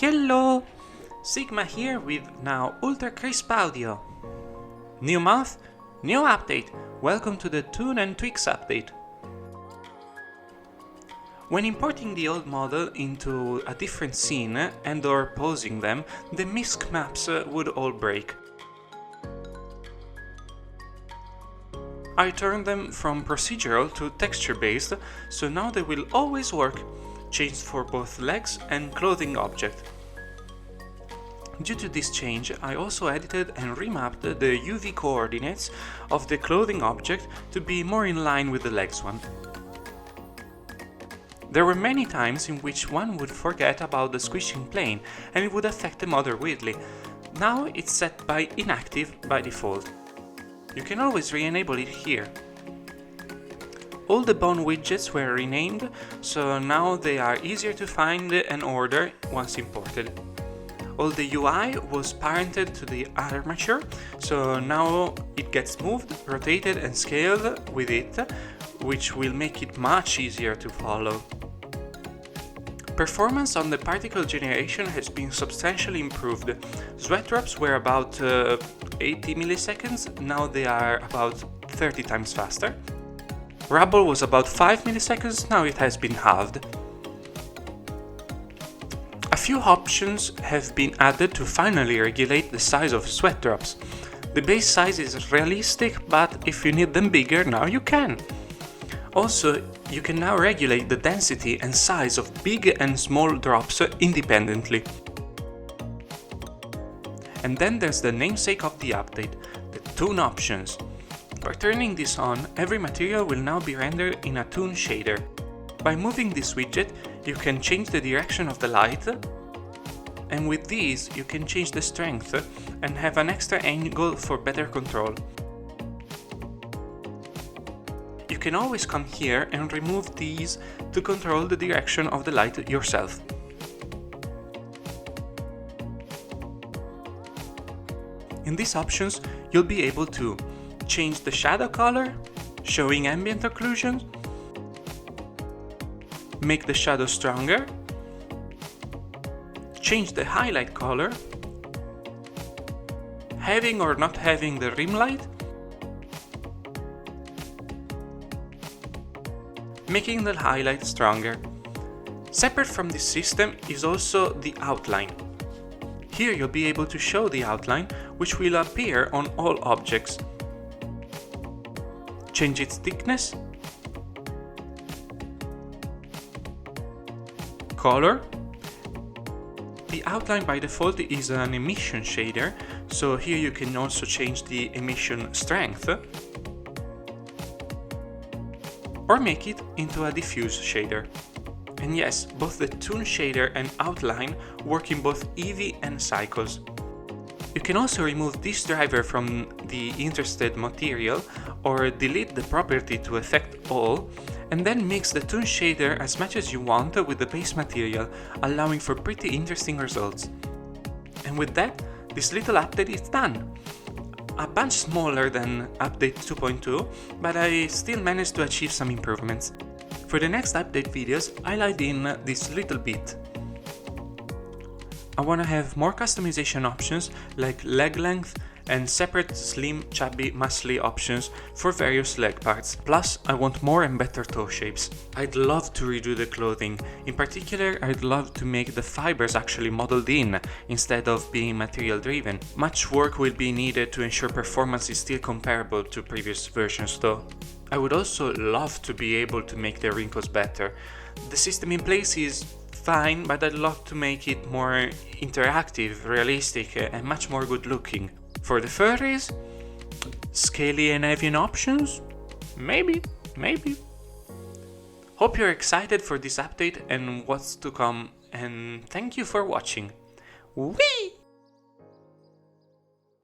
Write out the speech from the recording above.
Hello! Sigma here with now ultra crisp audio. New month, new update. Welcome to the Toon and Tweaks update. When importing the old model into a different scene and or pausing them, the misc maps would all break. I turned them from procedural to texture-based, so now they will always work, changed for both legs and clothing object. Due to this change, I also edited and remapped the UV coordinates of the clothing object to be more in line with the legs one. There were many times in which one would forget about the squishing plane and it would affect the model weirdly. Now it's set by inactive by default. You can always re-enable it here. All the bone widgets were renamed, so now they are easier to find and order once imported. All the UI was parented to the armature, so now it gets moved, rotated and scaled with it, which will make it much easier to follow. Performance on the particle generation has been substantially improved. Sweat drops were about 80 milliseconds, now they are about 30 times faster. Rubble was about 5 milliseconds, now it has been halved. A few options have been added to finally regulate the size of sweat drops. The base size is realistic, but if you need them bigger, now you can. Also, you can now regulate the density and size of big and small drops independently. And then there's the namesake of the update, the Toon options. By turning this on, every material will now be rendered in a Toon shader. By moving this widget, you can change the direction of the light, and with these you can change the strength and have an extra angle for better control. You can always come here and remove these to control the direction of the light yourself. In these options, you'll be able to change the shadow color, showing ambient occlusion, make the shadow stronger, change the highlight color, having or not having the rim light, making the highlight stronger. Separate from this system is also the outline. Here you'll be able to show the outline, which will appear on all objects. Change its thickness, color. The outline by default is an emission shader, so here you can also change the emission strength, or make it into a diffuse shader. And yes, both the Toon shader and outline work in both Eevee and Cycles. You can also remove this driver from the interested material or delete the property to affect all, and then mix the Toon shader as much as you want with the base material, allowing for pretty interesting results. And with that, this little update is done. A bunch smaller than update 2.2, but I still managed to achieve some improvements. For the next update videos, I lied in this little bit. I want to have more customization options like leg length and separate slim, chubby, muscly options for various leg parts. Plus, I want more and better toe shapes. I'd love to redo the clothing. In particular, I'd love to make the fibers actually modeled in, instead of being material driven. Much work will be needed to ensure performance is still comparable to previous versions though. I would also love to be able to make the wrinkles better. The system in place is fine, but I'd love to make it more interactive, realistic, and much more good looking. For the furries, scaly and avian options? Maybe. Hope you're excited for this update and what's to come, and thank you for watching. Whee!